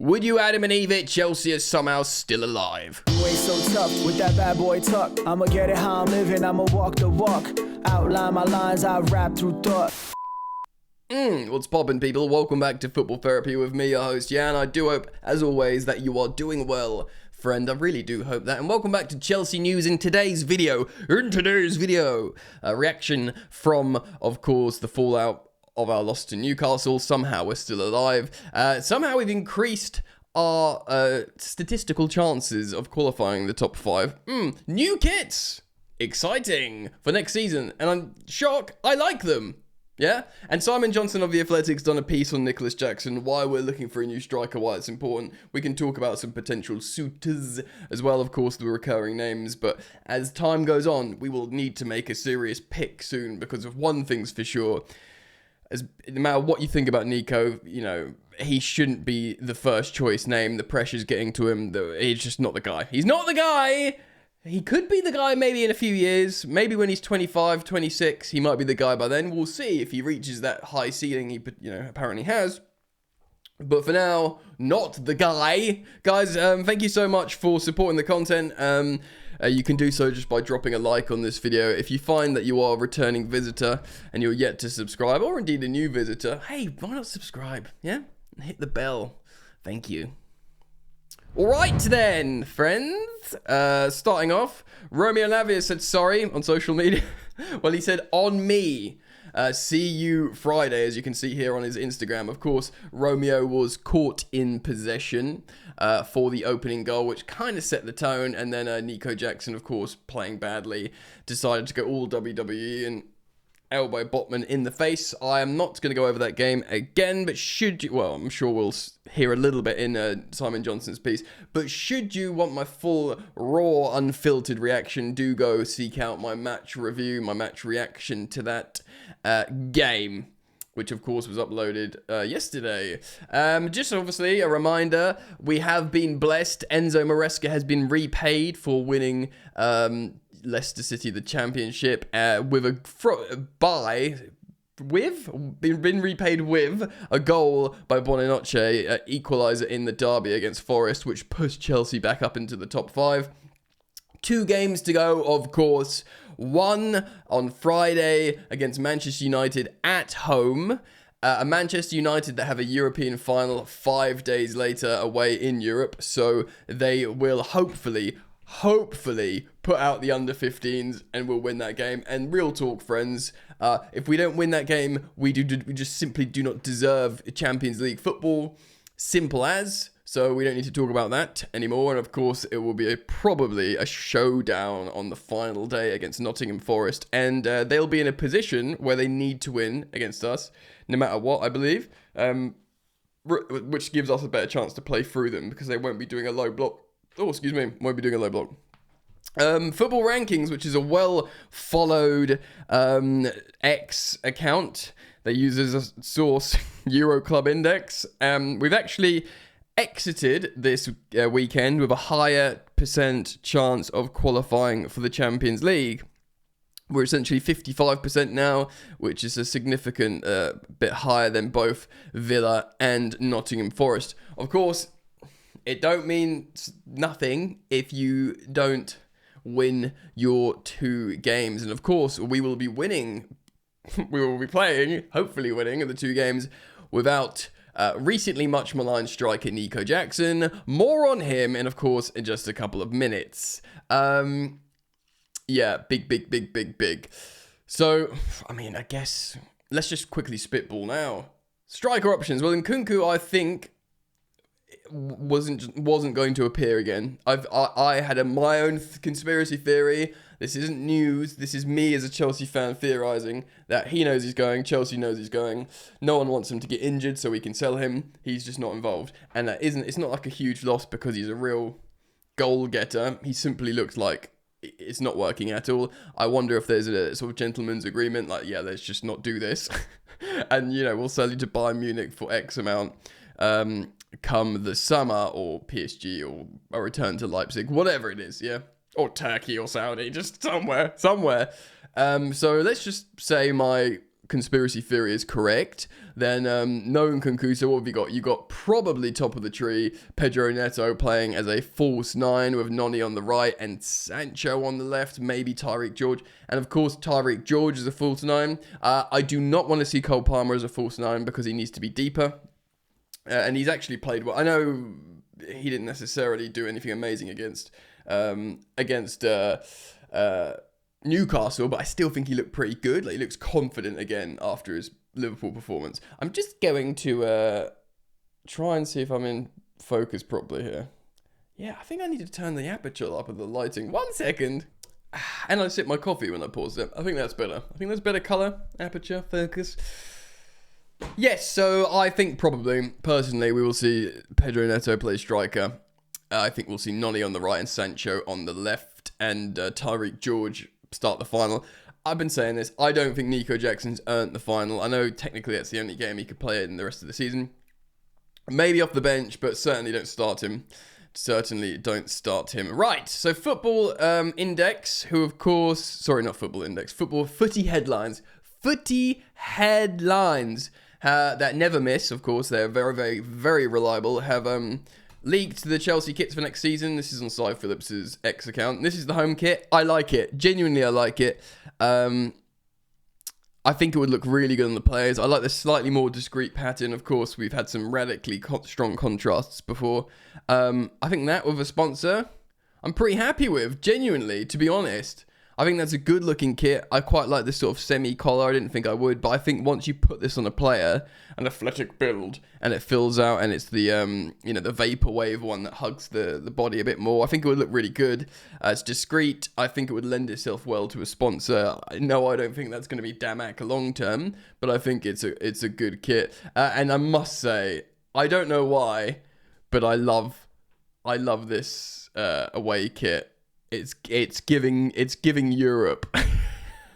Would you Adam and Eve it? Chelsea is somehow still alive. You ain't so tough with that bad boy tuck. I'ma get it how I'm living, I'ma walk the walk. Outline my lines, I rap through thought. What's poppin', people? Welcome back to Football Therapy with me, your host, Jan. I do hope, as always, that you are doing well, friend. I really do hope that. And welcome back to Chelsea News in today's video. A reaction from, of course, the fallout of our loss to Newcastle. Somehow we're still alive. Somehow we've increased our statistical chances of qualifying the top 5. New kits! Exciting for next season. And I'm shocked. I like them. Yeah? And Simon Johnson of The Athletic's done a piece on Nicholas Jackson, why we're looking for a new striker, why it's important. We can talk about some potential suitors as well, of course, the recurring names. But as time goes on, we will need to make a serious pick soon, because of one thing's for sure. No matter what you think about Nico, you know, he shouldn't be the first choice name. The pressure's getting to him. He's just not the guy. He's not the guy! He could be the guy maybe in a few years. Maybe when he's 25, 26, he might be the guy by then. We'll see if he reaches that high ceiling he apparently has. But for now, not the guy. Guys, thank you so much for supporting the content. You can do so just by dropping a like on this video. If you find that you are a returning visitor and you're yet to subscribe, or indeed a new visitor, hey, why not subscribe, yeah? And hit the bell. Thank you. Alright then, friends. Starting off, Romeo Lavia said sorry on social media. Well, he said, on me. See you Friday, as you can see here on his Instagram. Of course, Romeo was caught in possession for the opening goal, which kind of set the tone. And then Nico Jackson, of course, playing badly, decided to go all WWE and elbow Botman in the face. I am not going to go over that game again, but should you, well, I'm sure we'll hear a little bit in Simon Johnson's piece, but should you want my full, raw, unfiltered reaction, do go seek out my match review, my match reaction to that game, which of course was uploaded yesterday. Just obviously a reminder, we have been blessed. Enzo Maresca has been repaid for winning Leicester City the championship been repaid with a goal by Bonanoche, equaliser in the derby against Forest, which pushed Chelsea back up into the top 5. 2 games to go, of course. One on Friday against Manchester United at home. A Manchester United that have a European final 5 days later away in Europe. So they will hopefully put out the under-15s and we'll win that game. And real talk, friends, if we don't win that game, we just simply do not deserve Champions League football. Simple as. So we don't need to talk about that anymore. And of course, it will be probably a showdown on the final day against Nottingham Forest. And they'll be in a position where they need to win against us, no matter what, I believe. Which gives us a better chance to play through them, because they won't be doing a low block. Oh, excuse me, won't be doing a low block. Football Rankings, which is a well-followed X account. They use as a source Euro Club Index. We've actually exited this weekend with a higher % chance of qualifying for the Champions League. We're essentially 55% now, which is a significant bit higher than both Villa and Nottingham Forest. Of course, it don't mean nothing if you don't win your 2 games. And of course, we will be winning. We will be playing, hopefully winning, the 2 games without recently much maligned striker Nico Jackson. More on him, and of course, in just a couple of minutes. Yeah, big. So, I mean, I guess let's just quickly spitball now. Striker options. Well, Nkunku, I think, wasn't going to appear again. I had my own conspiracy theory. This isn't news. This is me as a Chelsea fan theorizing that he knows he's going. Chelsea knows he's going. No one wants him to get injured, so we can sell him. He's just not involved, and it's not like a huge loss because he's a real goal getter. He simply looks like it's not working at all. I wonder if there's a sort of gentleman's agreement, like, yeah, let's just not do this, and we'll sell you to Bayern Munich for X amount. Come the summer, or PSG, or a return to Leipzig, whatever it is, yeah, or Turkey or Saudi, just somewhere. So let's just say my conspiracy theory is correct, then no Nkunku. So what have you got? You got probably top of the tree Pedro Neto playing as a false 9 with Noni on the right and Sancho on the left, maybe Tyreek George. And of course, Tyreek George is a false 9. I do not want to see Cole Palmer as a false 9 because he needs to be deeper. And he's actually played well. I know he didn't necessarily do anything amazing against Newcastle, but I still think he looked pretty good. Like, he looks confident again after his Liverpool performance. I'm just going to try and see if I'm in focus properly here. Yeah, I think I need to turn the aperture up of the lighting. 1 second. And I sip my coffee when I pause it. I think that's better. I think that's better colour, aperture, focus. Yes, so I think probably, personally, we will see Pedro Neto play striker. I think we'll see Noni on the right and Sancho on the left, and Tyreek George start the final. I've been saying this. I don't think Nico Jackson's earned the final. I know technically that's the only game he could play in the rest of the season. Maybe off the bench, but certainly don't start him. Certainly don't start him. Right, so Football Index, who of course... Sorry, not Football Index. Footy Headlines. Footy Headlines that never miss, of course. They're very, very, very reliable. Have leaked the Chelsea kits for next season. This is on Cy Phillips's X account. This is the home kit. I like it. Genuinely, I like it. I think it would look really good on the players. I like the slightly more discreet pattern. Of course, we've had some radically strong contrasts before. I think that with a sponsor, I'm pretty happy with. Genuinely, to be honest. I think that's a good looking kit. I quite like this sort of semi-collar. I didn't think I would, but I think once you put this on a player, an athletic build, and it fills out, and it's the the vaporwave one that hugs the body a bit more, I think it would look really good. It's discreet. I think it would lend itself well to a sponsor. No, I don't think that's going to be Damac long term, but I think it's a good kit. And I must say, I don't know why, but I love this away kit. It's giving Europe.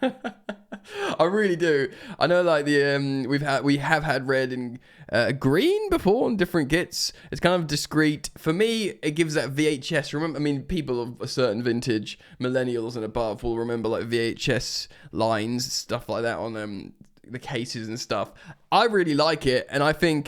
I really do. I know, like we have had red and green before on different kits. It's kind of discreet. For me, it gives that VHS. Remember, I mean, people of a certain vintage, millennials and above, will remember like VHS lines, stuff like that on the cases and stuff. I really like it, and I think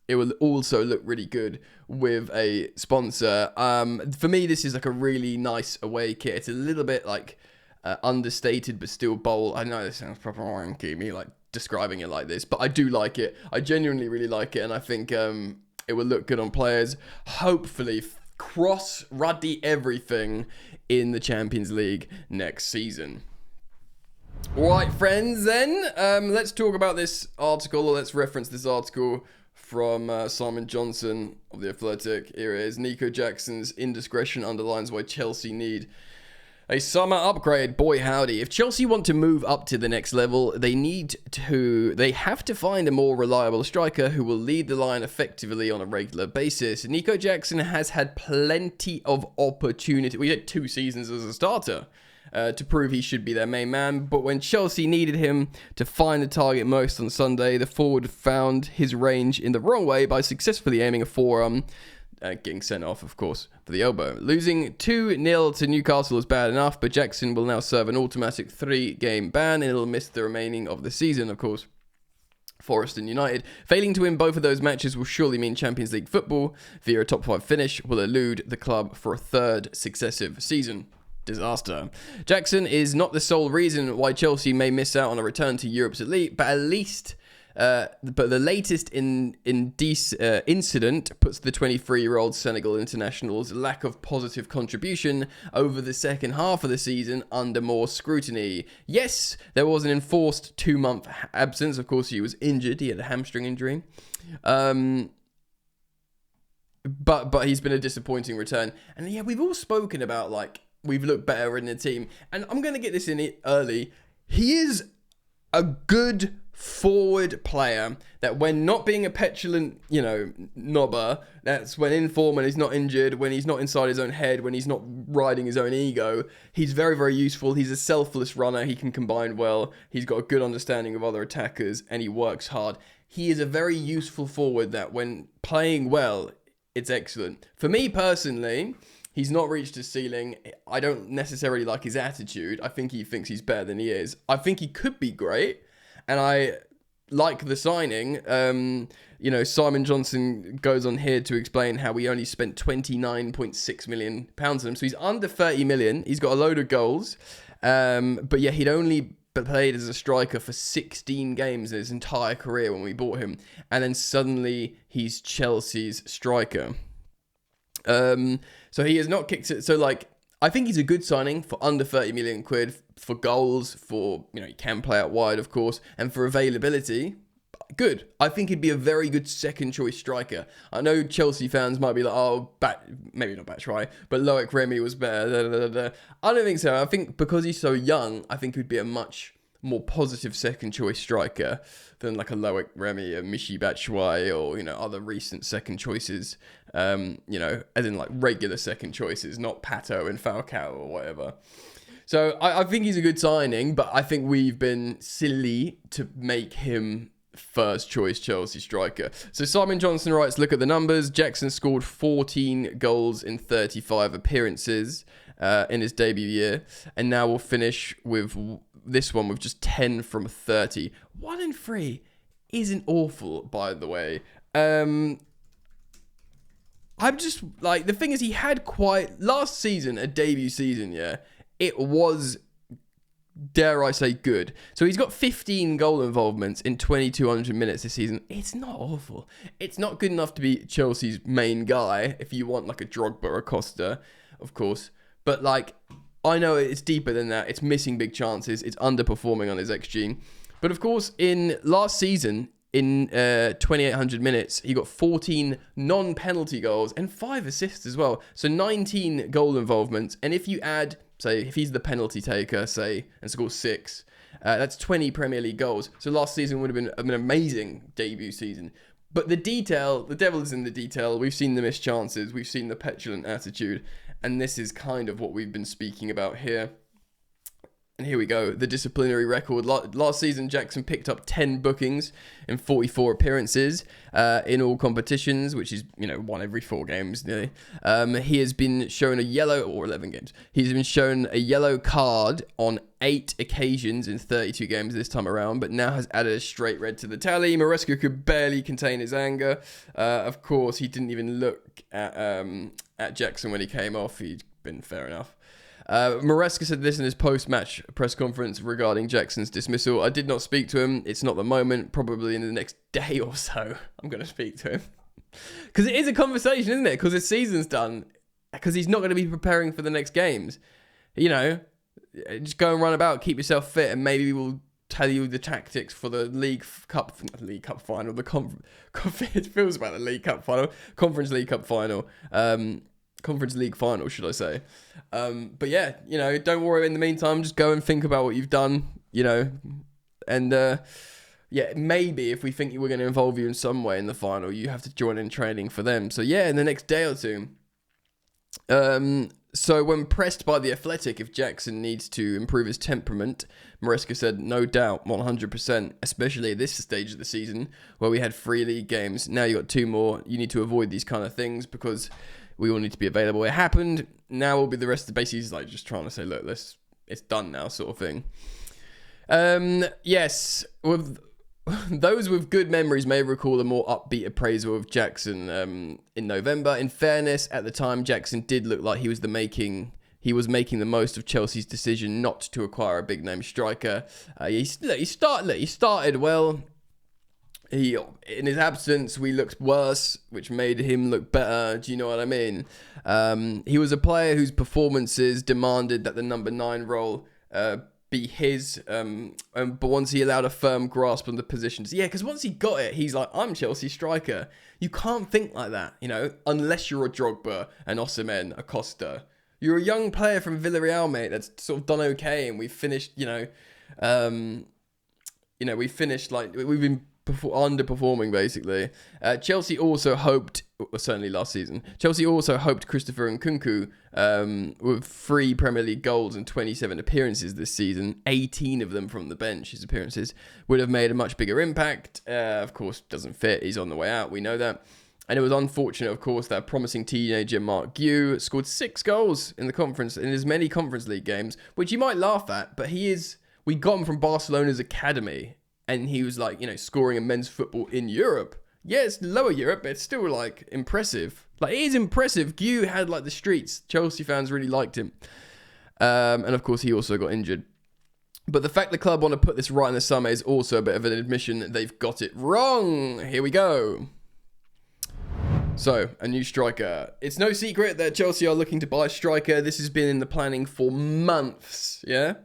it will also look really good with a sponsor. For me, this is like a really nice away kit. It's a little bit like understated, but still bold. I know this sounds proper wanky, me like describing it like this, but I do like it. I genuinely really like it, and I think it will look good on players. Hopefully, cross ruddy everything in the Champions League next season. All right, friends, then let's talk about this article, or let's reference this article from Simon Johnson of The Athletic. Here it is. Nico Jackson's indiscretion underlines why Chelsea need a summer upgrade. Boy howdy. If Chelsea want to move up to the next level, they have to find a more reliable striker who will lead the line effectively on a regular basis. Nico Jackson has had plenty of opportunity. We had 2 seasons as a starter to prove he should be their main man, but when Chelsea needed him to find the target most on Sunday, the forward found his range in the wrong way by successfully aiming a forearm, getting sent off, of course, for the elbow. Losing 2-0 to Newcastle is bad enough, but Jackson will now serve an automatic 3-game ban, and he'll miss the remaining of the season, of course. Forest and United. Failing to win both of those matches will surely mean Champions League football via a top 5 finish will elude the club for a 3rd successive season. Disaster. Jackson is not the sole reason why Chelsea may miss out on a return to Europe's elite, but the latest incident puts the 23-year-old Senegal international's lack of positive contribution over the second half of the season under more scrutiny. Yes, there was an enforced 2-month absence. Of course, he was injured. He had a hamstring injury. But he's been a disappointing return. And yeah, we've all spoken about, like, we've looked better in the team. And I'm going to get this in early. He is a good forward player that, when not being a petulant, knobber, that's when in form, when he's not injured, when he's not inside his own head, when he's not riding his own ego, he's very, very useful. He's a selfless runner. He can combine well. He's got a good understanding of other attackers, and he works hard. He is a very useful forward that, when playing well, it's excellent. For me personally, he's not reached his ceiling. I don't necessarily like his attitude. I think he thinks he's better than he is. I think he could be great. and I like the signing. Simon Johnson goes on here to explain how we only spent £29.6 million on him. So he's under 30 million. He's got a load of goals. But yeah, he'd only played as a striker for 16 games in his entire career when we bought him. And then suddenly he's Chelsea's striker. So he has not kicked it. So I think he's a good signing for under 30 million quid for goals, for, he can play out wide, of course, and for availability. Good. I think he'd be a very good second choice striker. I know Chelsea fans might be like, maybe not Batshuayi, but Loic Remy was better. I don't think so. I think because he's so young, I think he'd be a much more positive second choice striker than like a Loic Remy, a Michy Batshuayi, or, other recent second choices, as in like regular second choices, not Pato and Falcao or whatever. So I think he's a good signing, but I think we've been silly to make him first choice Chelsea striker. So Simon Johnson writes, look at the numbers. Jackson scored 14 goals in 35 appearances in his debut year, and now we'll finish with this one with just 10 from 30. 1 in 3 isn't awful, by the way. I'm just like, the thing is, he had last season, a debut season, yeah, it was, dare I say, good. So he's got 15 goal involvements in 2,200 minutes this season. It's not awful. It's not good enough to be Chelsea's main guy if you want like a Drogba or a Costa, of course. But I know it's deeper than that. It's missing big chances. It's underperforming on his XG. But of course, in last season, in 2,800 minutes, he got 14 non-penalty goals and 5 assists as well. So 19 goal involvements. And if you add, say, if he's the penalty taker, say, and scores 6, that's 20 Premier League goals. So last season would have been an amazing debut season. But the devil is in the detail. We've seen the missed chances. We've seen the petulant attitude. And this is kind of what we've been speaking about here. And here we go, the disciplinary record. Last season, Jackson picked up 10 bookings in 44 appearances in all competitions, which is, 1 every 4 games nearly. He has been shown 11 games. He's been shown a yellow card on 8 occasions in 32 games this time around, but now has added a straight red to the tally. Maresca could barely contain his anger. Of course, he didn't even look at Jackson when he came off. He'd been fair enough. Maresca said this in his post-match press conference regarding Jackson's dismissal. I did not speak to him. It's not the moment. Probably in the next day or so, I'm going to speak to him. Because it is a conversation, isn't it? Because his season's done. Because he's not going to be preparing for the next games. Just go and run about, keep yourself fit, and maybe we'll tell you the tactics for the League Cup final. It feels about the League Cup final. Conference League Cup final. Conference League final, should I say. But yeah, don't worry in the meantime, just go and think about what you've done, and maybe if we think we're going to involve you in some way in the final, you have to join in training for them. So yeah, in the next day or two. So when pressed by The Athletic if Jackson needs to improve his temperament, Maresca said, no doubt, 100%, especially at this stage of the season where we had 3 league games. Now you got 2 more. You need to avoid these kind of things because we all need to be available. It happened. Now will be the rest of the basically he's just trying to say, look, it's done now, sort of thing. Yes, with those with good memories may recall a more upbeat appraisal of Jackson in November. In fairness, at the time, Jackson did look like he was making the most of Chelsea's decision not to acquire a big name striker. He started well. In his absence, we looked worse, which made him look better. Do you know what I mean? He was a player whose performances demanded that the number 9 role be his. But once he allowed a firm grasp on the positions, because once he got it, he's like, I'm Chelsea striker. You can't think like that, unless you're a Drogba, an Osimhen, a Costa. You're a young player from Villarreal, mate. That's sort of done okay, and we've finished. We finished we've been underperforming basically. Chelsea also hoped, certainly last season, Christopher Nkunku with 3 Premier League goals and 27 appearances this season, 18 of them from the bench, his appearances, would have made a much bigger impact. Of course, doesn't fit, he's on the way out, we know that. And it was unfortunate, of course, that promising teenager Mark Guew scored 6 goals in as many Conference League games, which you might laugh at, but we got him from Barcelona's academy. and he was like, scoring in men's football in Europe. Yeah, it's lower Europe, but it's still like impressive. Like, it is impressive. Gue had like the streets. Chelsea fans really liked him. And of course, he also got injured. But the fact the club want to put this right in the summer is also a bit of an admission that they've got it wrong. Here we go. So, a new striker. It's no secret that Chelsea are looking to buy a striker. This has been in the planning for months, yeah?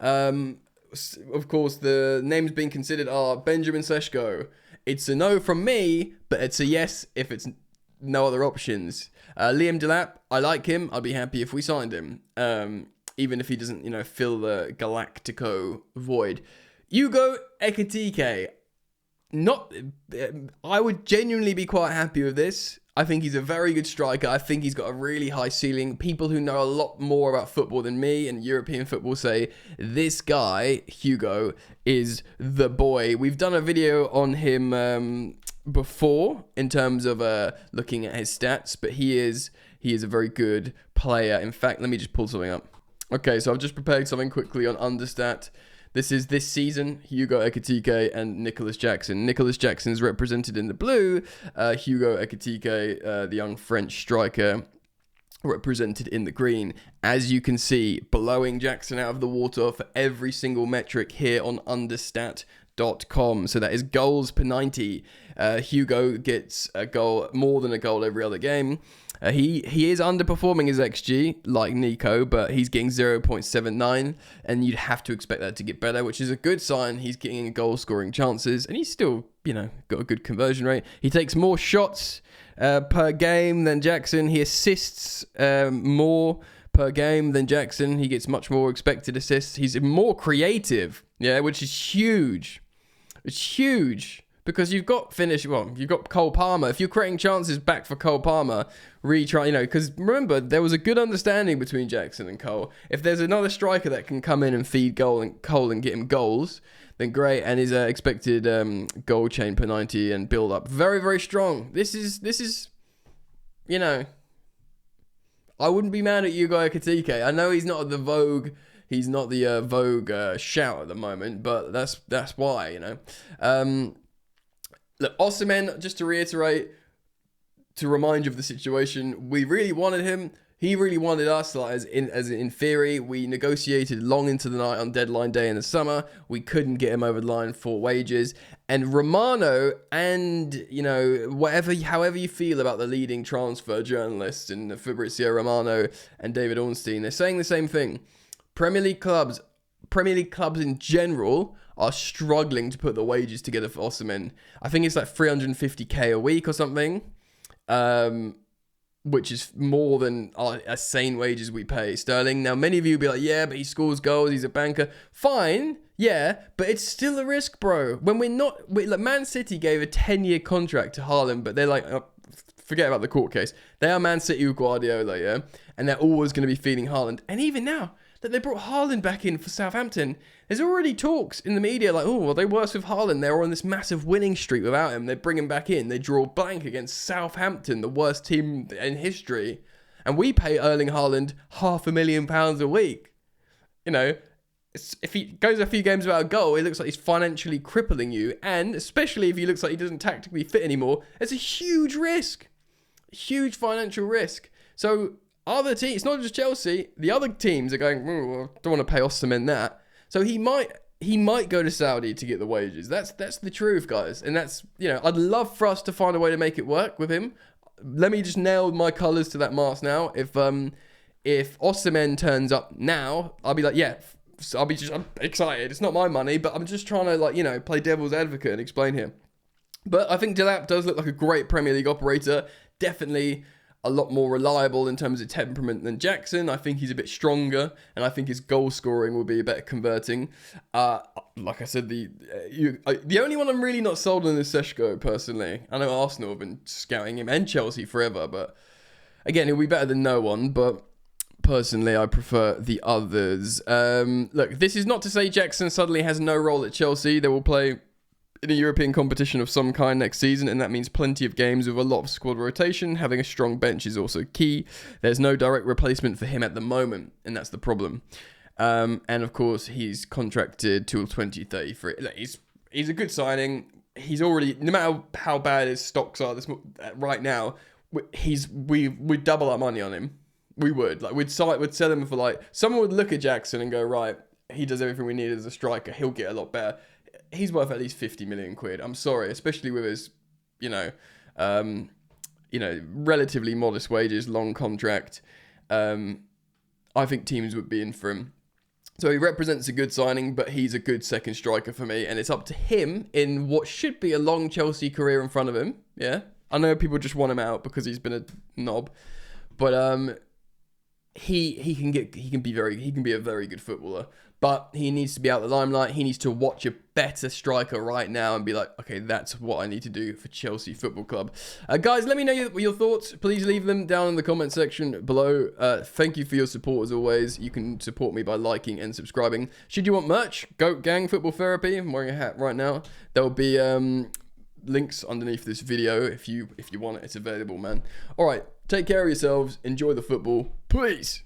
Of course, the names being considered are Benjamin Sesko. It's a no from me, but it's a yes if it's no other options. Liam Delap, I like him. I'd be happy if we signed him. Even if he doesn't, fill the Galactico void. Hugo Ekitike. I would genuinely be quite happy with this. I think he's a very good striker. I think he's got a really high ceiling. People who know a lot more about football than me and European football say this guy, Hugo, is the boy. We've done a video on him before in terms of looking at his stats, but he is a very good player. In fact, let me just pull something up. Okay, so I've just prepared something quickly on Understat. This is this season, Hugo Ekitike and Nicholas Jackson. Nicholas Jackson is represented in the blue. Hugo Ekitike, the young French striker, represented in the green. As you can see, blowing Jackson out of the water for every single metric here on Understat.com. So that is goals per 90. Hugo gets a goal, more than a goal every other game. He is underperforming his XG, like Nico, but he's getting 0.79, and you'd have to expect that to get better, which is a good sign. He's getting goal-scoring chances, and he's still, got a good conversion rate. He takes more shots per game than Jackson. He assists more per game than Jackson. He gets much more expected assists. He's more creative, which is huge. It's huge. Because you've got Cole Palmer. If you're creating chances back for Cole Palmer, retry, because remember, there was a good understanding between Jackson and Cole. If there's another striker that can come in and feed Cole and get him goals, then great. And his expected goal chain per 90 and build up, very, very strong. This is, I wouldn't be mad at Hugo Ekitike. I know he's not the Vogue. He's not the Vogue shout at the moment, but that's why, Look, Osimhen, just to reiterate, to remind you of the situation, we really wanted him. He really wanted us, as in theory. We negotiated long into the night on deadline day in the summer. We couldn't get him over the line for wages. And Romano and, however you feel about the leading transfer journalists in Fabrizio Romano and David Ornstein, they're saying the same thing. Premier League clubs in general are struggling to put the wages together for Osimhen. I think it's like 350k a week or something, which is more than a sane wages we pay Sterling. Now, many of you will be like, yeah, but he scores goals, he's a banker. Fine, yeah, but it's still a risk, bro. When Man City gave a 10-year contract to Haaland, but they're like, forget about the court case. They are Man City with Guardiola, yeah? And they're always going to be feeding Haaland. And even now, that they brought Haaland back in for Southampton, there's already talks in the media like, oh, well, they worse with Haaland. They're on this massive winning streak without him. They bring him back in. They draw blank against Southampton, the worst team in history. And we pay Erling Haaland £500,000 a week. If he goes a few games without a goal, it looks like he's financially crippling you. And especially if he looks like he doesn't tactically fit anymore, it's a huge risk. Huge financial risk. So other teams, it's not just Chelsea, the other teams are going, I don't want to pay Osimhen that. So he might go to Saudi to get the wages. That's the truth, guys. And that's, I'd love for us to find a way to make it work with him. Let me just nail my colours to that mast now. If Osimhen turns up now, I'll be like, yeah, I'm excited. It's not my money, but I'm just trying to play devil's advocate and explain here. But I think Delap does look like a great Premier League operator. Definitely a lot more reliable in terms of temperament than Jackson. I think he's a bit stronger, and I think his goal scoring will be a better converting. Like I said, the only one I'm really not sold on is Sesko, personally. I know Arsenal have been scouting him, and Chelsea forever, but again, he'll be better than no one, but personally, I prefer the others. Look, this is not to say Jackson suddenly has no role at Chelsea. They will play in a European competition of some kind next season, and that means plenty of games with a lot of squad rotation. Having a strong bench is also key. There's no direct replacement for him at the moment, and that's the problem. And of course, he's contracted till 2033. he's a good signing. He's already, no matter how bad his stocks are right now, we'd double our money on him. We would. Like, we'd sell him for, like, someone would look at Jackson and go, right, he does everything we need as a striker. He'll get a lot better. He's worth at least 50 million quid. I'm sorry, especially with his, relatively modest wages, long contract. I think teams would be in for him. So he represents a good signing, but he's a good second striker for me. And it's up to him in what should be a long Chelsea career in front of him. Yeah. I know people just want him out because he's been a knob. But he can be a very good footballer. But he needs to be out of the limelight. He needs to watch a better striker right now and be like, okay, that's what I need to do for Chelsea Football Club. Guys, let me know your thoughts. Please leave them down in the comment section below. Thank you for your support as always. You can support me by liking and subscribing. Should you want merch, Goat Gang Football Therapy. I'm wearing a hat right now. There will be links underneath this video if you want it. It's available, man. All right, take care of yourselves. Enjoy the football. Peace.